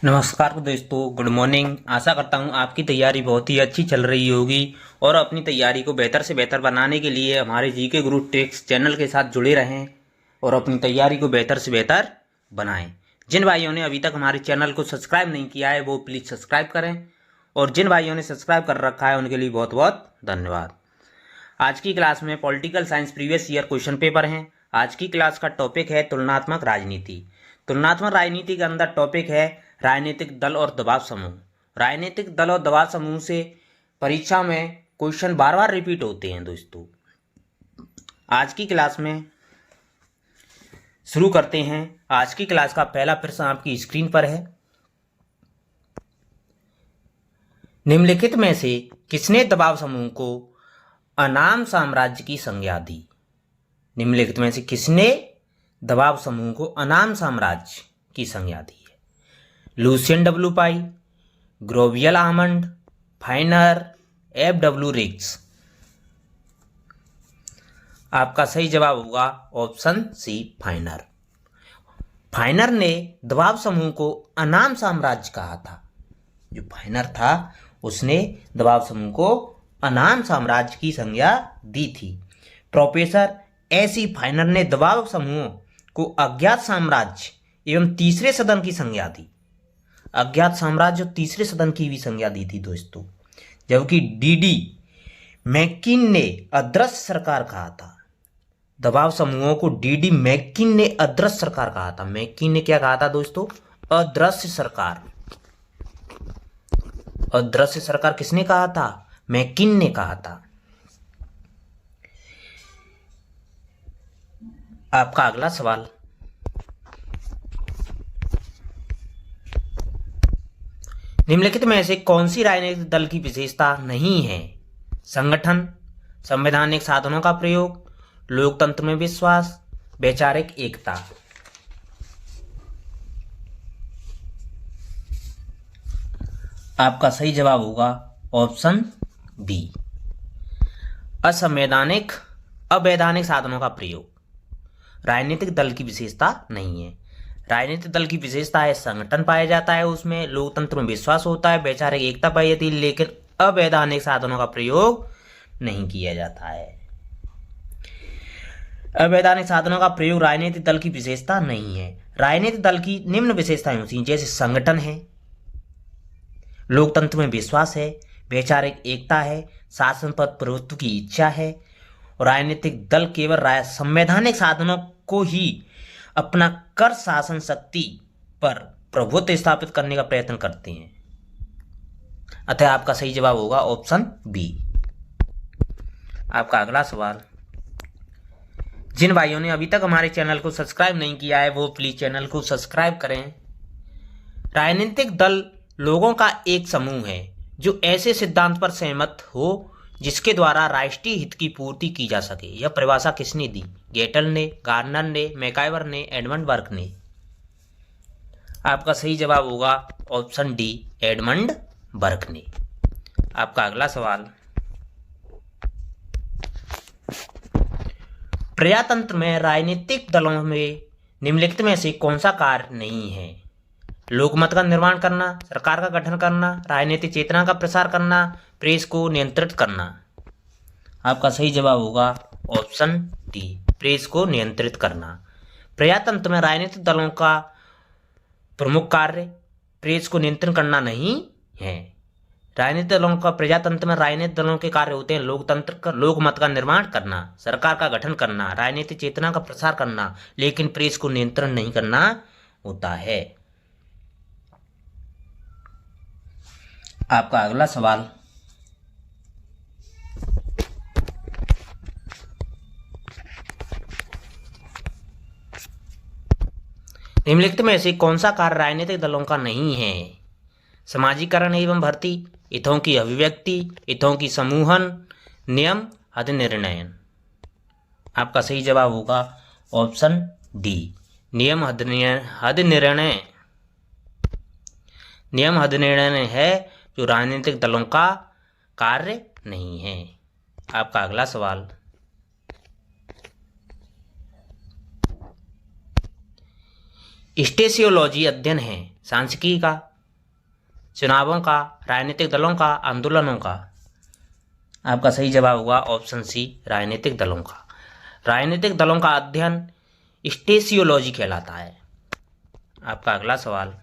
नमस्कार दोस्तों, good morning. आशा करता हूँ आपकी तैयारी बहुत ही अच्छी चल रही होगी और अपनी तैयारी को बेहतर से बेहतर बनाने के लिए हमारे जीके गुरु टेक्स चैनल के साथ जुड़े रहें और अपनी तैयारी को बेहतर से बेहतर बनाएं। जिन भाइयों ने अभी तक हमारे चैनल को सब्सक्राइब नहीं किया है वो प्लीज़ सब्सक्राइब करें और जिन भाइयों ने सब्सक्राइब कर रखा है उनके लिए बहुत बहुत धन्यवाद। आज की क्लास में political science previous year question paper हैं। आज की क्लास का टॉपिक है तुलनात्मक राजनीति। तुलनात्मक राजनीति के अंदर टॉपिक है राजनीतिक दल और दबाव समूह। राजनीतिक दल और दबाव समूह से परीक्षा में क्वेश्चन बार बार रिपीट होते हैं दोस्तों। आज की क्लास में शुरू करते हैं। आज की क्लास का पहला प्रश्न आपकी स्क्रीन पर है। निम्नलिखित में से किसने दबाव समूह को अनाम साम्राज्य की संज्ञा दी? निम्नलिखित में से किसने दबाव समूह को अनाम साम्राज्य की संज्ञा दी है? लुसियन डब्ल्यू पाई, ग्रोवियल आमंड, फाइनर, एफ.डब्ल्यू. रिग्स। आपका सही जवाब होगा ऑप्शन सी, फाइनर। फाइनर ने दबाव समूह को अनाम साम्राज्य कहा था। जो फाइनर था उसने दबाव समूह को अनाम साम्राज्य की संज्ञा दी थी। प्रोफेसर एसी फाइनर ने दबाव समूह को अज्ञात साम्राज्य एवं तीसरे सदन की संज्ञा दी। अज्ञात साम्राज्य और तीसरे सदन की भी संज्ञा दी थी दोस्तों। जबकि डी मैकिन ने अदृश्य सरकार कहा था। दबाव समूहों को डी मैकिन ने अदृश्य सरकार कहा था। मैकिन ने क्या कहा था दोस्तों? अदृश्य सरकार। अदृश्य सरकार किसने कहा था? मैकिन ने कहा था। आपका अगला सवाल, निम्नलिखित में से कौन सी राजनीतिक दल की विशेषता नहीं है? संगठन, संवैधानिक साधनों का प्रयोग, लोकतंत्र में विश्वास, वैचारिक एकता। आपका सही जवाब होगा ऑप्शन बी, असंवैधानिक अवैधानिक साधनों का प्रयोग। राजनीतिक दल की विशेषता नहीं है। राजनीतिक दल की विशेषता है संगठन पाया जाता है, उसमें लोकतंत्र में विश्वास होता है, वैचारिक एकता पाई जाती है, लेकिन अवैधानिक साधनों का प्रयोग नहीं किया जाता है। अवैधानिक साधनों का प्रयोग राजनीतिक दल की विशेषता नहीं है। राजनीतिक दल की निम्न विशेषताएं होती हैं, जैसे संगठन है, लोकतंत्र में विश्वास है, वैचारिक एकता है, शासन पर प्रभुत्व की इच्छा है। राजनीतिक दल केवल संवैधानिक साधनों को ही अपना कर शासन शक्ति पर प्रभुत्व स्थापित करने का प्रयत्न करते हैं। अतः आपका सही जवाब होगा ऑप्शन बी। आपका अगला सवाल, जिन भाइयों ने अभी तक हमारे चैनल को सब्सक्राइब नहीं किया है वो प्लीज चैनल को सब्सक्राइब करें। राजनीतिक दल लोगों का एक समूह है जो ऐसे सिद्धांत पर सहमत हो जिसके द्वारा राष्ट्रीय हित की पूर्ति की जा सके। यह परिभाषा किसने दी? गेटल ने, गार्नर ने, मैकाइवर ने, एडमंड बर्क ने। आपका सही जवाब होगा ऑप्शन डी, एडमंड बर्क ने। आपका अगला सवाल, प्रजातंत्र में राजनीतिक दलों में निम्नलिखित में से कौन सा कार्य नहीं है? लोकमत का निर्माण करना, सरकार का गठन करना, राजनीतिक चेतना का प्रसार करना, प्रेस को नियंत्रित करना। आपका सही जवाब होगा ऑप्शन डी, प्रेस को नियंत्रित करना। प्रजातंत्र में राजनीतिक दलों का प्रमुख कार्य प्रेस को नियंत्रण करना नहीं है। राजनीतिक दलों का प्रजातंत्र में राजनीतिक दलों के कार्य होते हैं लोकमत का निर्माण करना, सरकार का गठन करना, राजनीतिक चेतना का प्रसार करना, लेकिन प्रेस को नियंत्रण नहीं करना होता है। आपका अगला सवाल, निम्नलिखित में से कौन सा कार्य राजनीतिक दलों का नहीं है? समाजीकरण एवं भर्ती, हितों की अभिव्यक्ति, हितों की समूहन, नियम अधिनिर्णयन। आपका सही जवाब होगा ऑप्शन डी, नियम अधिनिर्णय। नियम अधिनिर्णय है जो राजनीतिक दलों का कार्य नहीं है। आपका अगला सवाल, स्टेशियोलॉजी अध्ययन है सांख्यिकी का, चुनावों का, राजनीतिक दलों का, आंदोलनों का? आपका सही जवाब होगा ऑप्शन सी, राजनीतिक दलों का। राजनीतिक दलों का अध्ययन स्टेशियोलॉजी कहलाता है। आपका अगला सवाल,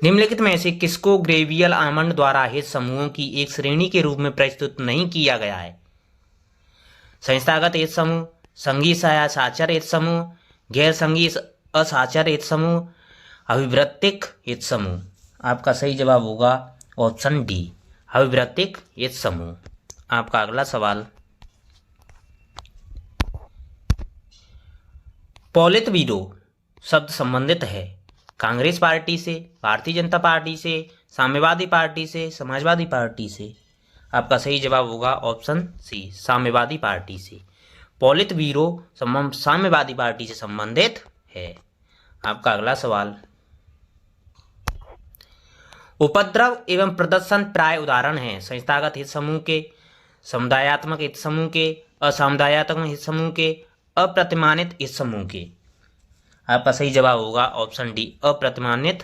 निम्नलिखित में से किसको ग्रेवियल आमंड द्वारा हित समूहों की एक श्रेणी के रूप में प्रस्तुत नहीं किया गया है? संस्थागत हित समूह, संघीय साचार हित समूह, गैर संघीय असाचार हित समूह, अभिवृत्तिक हित समूह? आपका सही जवाब होगा ऑप्शन डी, अभिवृत्तिक हित समूह। आपका अगला सवाल, पोलित ब्यूरो शब्द संबंधित है कांग्रेस पार्टी से, भारतीय जनता पार्टी से, साम्यवादी पार्टी से, समाजवादी पार्टी से? आपका सही जवाब होगा ऑप्शन सी, साम्यवादी पार्टी से। पोलित ब्यूरो साम्यवादी पार्टी से संबंधित है। आपका अगला सवाल, उपद्रव एवं प्रदर्शन प्राय उदाहरण हैं संस्थागत हित समूह के, समुदायात्मक हित समूह के, असामुदायात्मक हित समूह के, अप्रतिमानित हित समूह के? आपका सही जवाब होगा ऑप्शन डी, अप्रतिमानित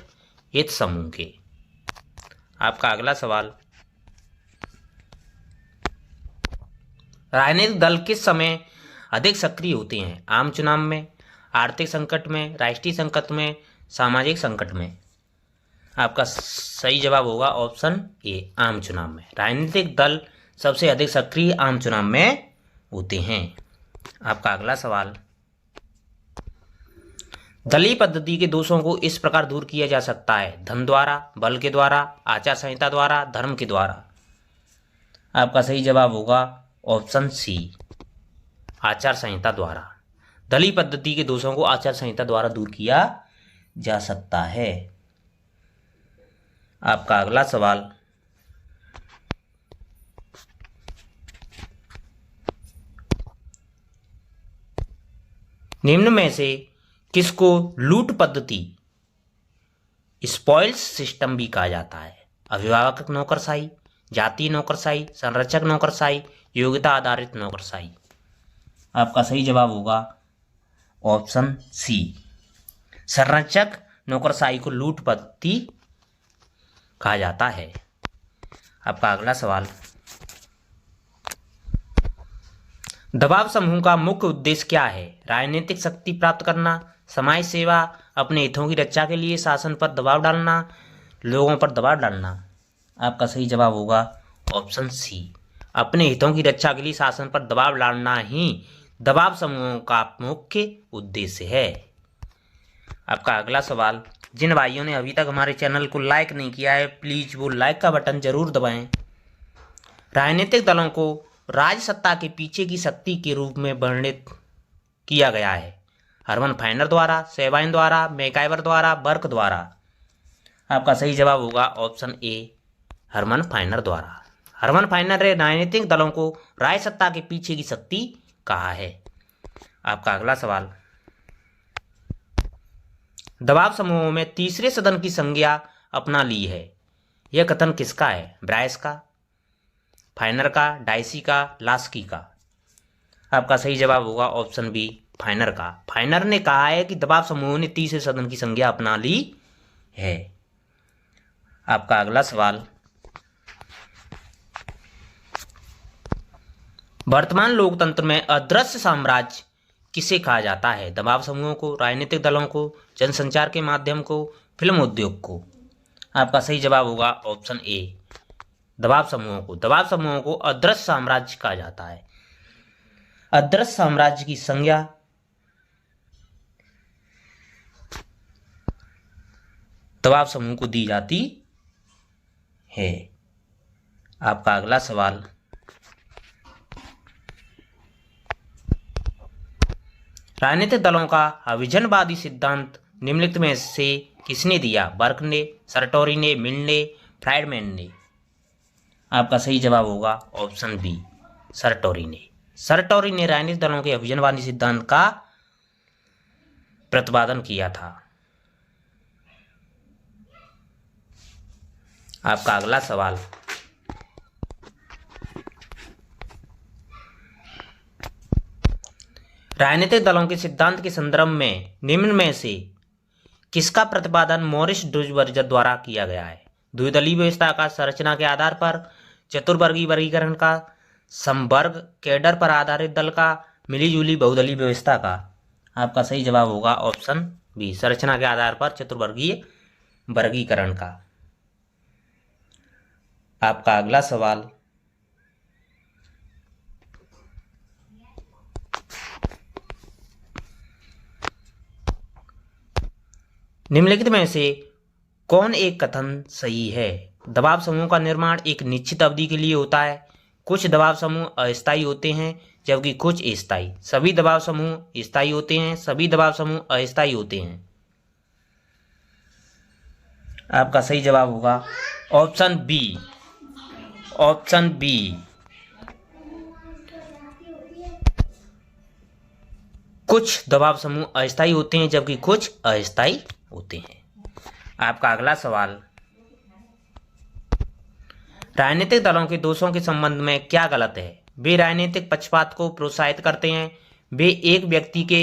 हित समूह के। आपका अगला सवाल, राजनीतिक दल किस समय अधिक सक्रिय होते हैं? आम चुनाव में, आर्थिक संकट में, राष्ट्रीय संकट में, सामाजिक संकट में? आपका सही जवाब होगा ऑप्शन ए, आम चुनाव में। राजनीतिक दल सबसे अधिक सक्रिय आम चुनाव में होते हैं। आपका अगला सवाल, दलीय पद्धति के दोषों को इस प्रकार दूर किया जा सकता है: धन द्वारा, बल के द्वारा, आचार संहिता द्वारा, धर्म के द्वारा? आपका सही जवाब होगा ऑप्शन सी, आचार संहिता द्वारा। दलीय पद्धति के दोषों को आचार संहिता द्वारा दूर किया जा सकता है। आपका अगला सवाल, निम्न में से किसको लूट पद्धति, स्पॉइल्स सिस्टम भी कहा जाता है? अभिभावक नौकरशाही, जातीय नौकरशाही, संरक्षक नौकरशाही, योग्यता आधारित नौकरशाही? आपका सही जवाब होगा ऑप्शन सी, संरक्षक नौकरशाही को लूट पद्धति कहा जाता है। आपका अगला सवाल, दबाव समूह का मुख्य उद्देश्य क्या है? राजनीतिक शक्ति प्राप्त करना, समाज सेवा, अपने हितों की रक्षा के लिए शासन पर दबाव डालना, लोगों पर दबाव डालना? आपका सही जवाब होगा ऑप्शन सी, अपने हितों की रक्षा के लिए शासन पर दबाव डालना ही दबाव समूहों का मुख्य उद्देश्य है। आपका अगला सवाल, जिन भाइयों ने अभी तक हमारे चैनल को लाइक नहीं किया है, प्लीज वो लाइक का बटन जरूर दबाएं। राजनीतिक दलों को राज सत्ता के पीछे की शक्ति के रूप में वर्णित किया गया है: हरमन फाइनर द्वारा, सेबाइन द्वारा, मैकाइवर द्वारा, बर्क द्वारा? आपका सही जवाब होगा ऑप्शन ए, हरमन फाइनर द्वारा। हरमन फाइनर ने राजनीतिक दलों को राज सत्ता के पीछे की शक्ति कहा है। आपका अगला सवाल, दबाव समूहों में तीसरे सदन की संज्ञा अपना ली है, यह कथन किसका है? ब्रायस का, फाइनर का, डाइसी का, लास्की का? आपका सही जवाब होगा ऑप्शन बी, फाइनर का। फाइनर ने कहा है कि दबाव समूहों ने तीसरे सदन की संज्ञा अपना ली है। आपका अगला सवाल, वर्तमान लोकतंत्र में अदृश्य साम्राज्य किसे कहा जाता है? दबाव समूहों को, राजनीतिक दलों को, जनसंचार के माध्यम को, फिल्म उद्योग को? आपका सही जवाब होगा ऑप्शन ए, दबाव समूहों को। दबाव समूहों को अदृश्य साम्राज्य कहा जाता है। अदृश्य साम्राज्य की संज्ञा दबाव समूह को दी जाती है। आपका अगला सवाल, राजनीतिक दलों का अभिजनवादी सिद्धांत निम्नलिखित में से किसने दिया? बर्क ने, सरटोरी ने, मिल ने, फ्राइडमैन ने? आपका सही जवाब होगा ऑप्शन बी, सरटोरी ने। सरटोरी ने राजनीतिक दलों के अभिजनवादी सिद्धांत का प्रतिपादन किया था। आपका अगला सवाल, राजनीतिक दलों के सिद्धांत के संदर्भ में निम्न में से किसका प्रतिपादन मॉरिस डूसबर्गर द्वारा किया गया है? द्विदलीय व्यवस्था का, संरचना के आधार पर, चतुर्वर्गीय वर्गीकरण का, संवर्ग कैडर पर आधारित दल का, मिलीजुली बहुदलीय व्यवस्था का। आपका सही जवाब होगा ऑप्शन बी, संरचना के आधार पर चतुर्वर्गीय वर्गीकरण का। आपका अगला सवाल, निम्नलिखित में से कौन एक कथन सही है? दबाव समूह का निर्माण एक निश्चित अवधि के लिए होता है। कुछ दबाव समूह अस्थायी होते हैं जबकि कुछ स्थायी। सभी दबाव समूह स्थायी होते हैं, सभी दबाव समूह अस्थायी होते हैं। आपका सही जवाब होगा ऑप्शन बी, ऑप्शन बी। कुछ दबाव समूह अस्थायी होते हैं जबकि कुछ अस्थायी होते हैं। आपका अगला सवाल, राजनीतिक दलों के दोषों के संबंध में क्या गलत है? वे राजनीतिक पक्षपात को प्रोत्साहित करते हैं, वे एक व्यक्ति के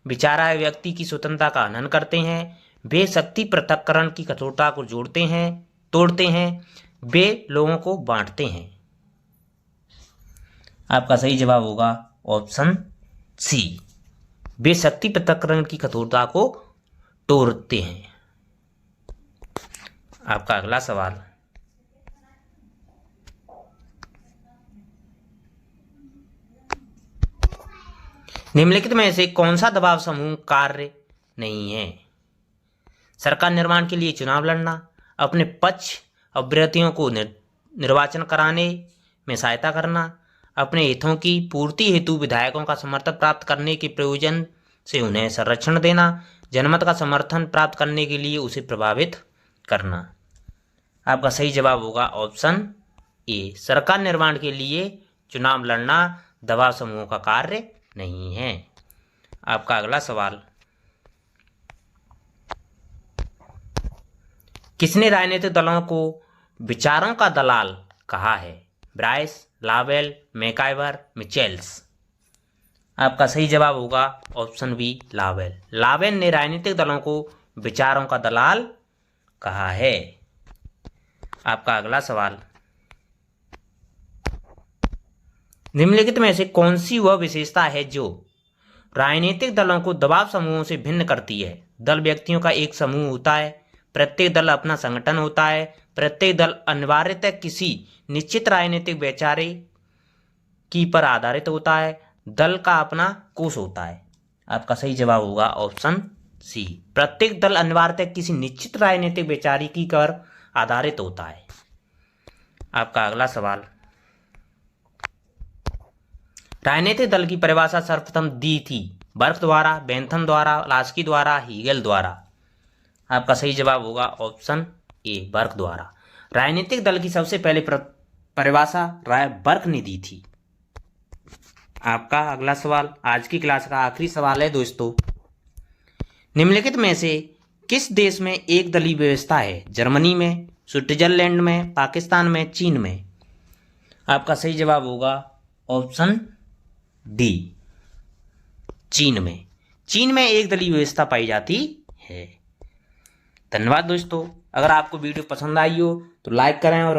विचाराधीन व्यक्ति की स्वतंत्रता का हनन करते हैं, वे शक्ति पृथक्करण की कठोरता को तोड़ते हैं, वे लोगों को बांटते हैं। आपका सही जवाब होगा ऑप्शन सी, वे शक्ति पृथक्करण की कठोरता को तोड़ते हैं। आपका अगला सवाल, निम्नलिखित में से कौन सा दबाव समूह कार्य नहीं है? सरकार निर्माण के लिए चुनाव लड़ना, अपने पक्ष अभ्यर्थियों को निर्वाचन कराने में सहायता करना, अपने हितों की पूर्ति हेतु विधायकों का समर्थन प्राप्त करने के प्रयोजन से उन्हें संरक्षण देना, जनमत का समर्थन प्राप्त करने के लिए उसे प्रभावित करना। आपका सही जवाब होगा ऑप्शन ए, सरकार निर्माण के लिए चुनाव लड़ना दबाव समूह का कार्य नहीं है। आपका अगला सवाल, किसने राजनीतिक दलों को विचारों का दलाल कहा है? ब्राइस, लावेल, मैकाइवर, मिचेल्स। आपका सही जवाब होगा ऑप्शन बी, लावेल। लावेल ने राजनीतिक दलों को विचारों का दलाल कहा है। आपका अगला सवाल, निम्नलिखित में से कौन सी वह विशेषता है जो राजनीतिक दलों को दबाव समूहों से भिन्न करती है? दल व्यक्तियों का एक समूह होता है, प्रत्येक दल अपना संगठन होता है, प्रत्येक दल अनिवार्यतः किसी निश्चित राजनीतिक वैचारे की पर आधारित होता है, दल का अपना कोष होता है। आपका सही जवाब होगा ऑप्शन सी, प्रत्येक दल अनिवार्यतः किसी निश्चित राजनीतिक वैचारिकी पर आधारित होता है। आपका अगला सवाल, राजनीतिक दल की परिभाषा सर्वप्रथम दी थी बर्क द्वारा, बेंथम द्वारा, लास्की द्वारा, हीगेल द्वारा। आपका सही जवाब होगा ऑप्शन ए, बर्क द्वारा। राजनीतिक दल की सबसे पहले परिभाषा बर्क ने दी थी। आपका अगला सवाल आज की क्लास का आखिरी सवाल है दोस्तों, निम्नलिखित में से किस देश में एक दलीय व्यवस्था है? जर्मनी में, स्विट्जरलैंड में, पाकिस्तान में, चीन में। आपका सही जवाब होगा ऑप्शन डी, चीन में। चीन में एक दलीय व्यवस्था पाई जाती है। धन्यवाद दोस्तों, अगर आपको वीडियो पसंद आई हो तो लाइक करें और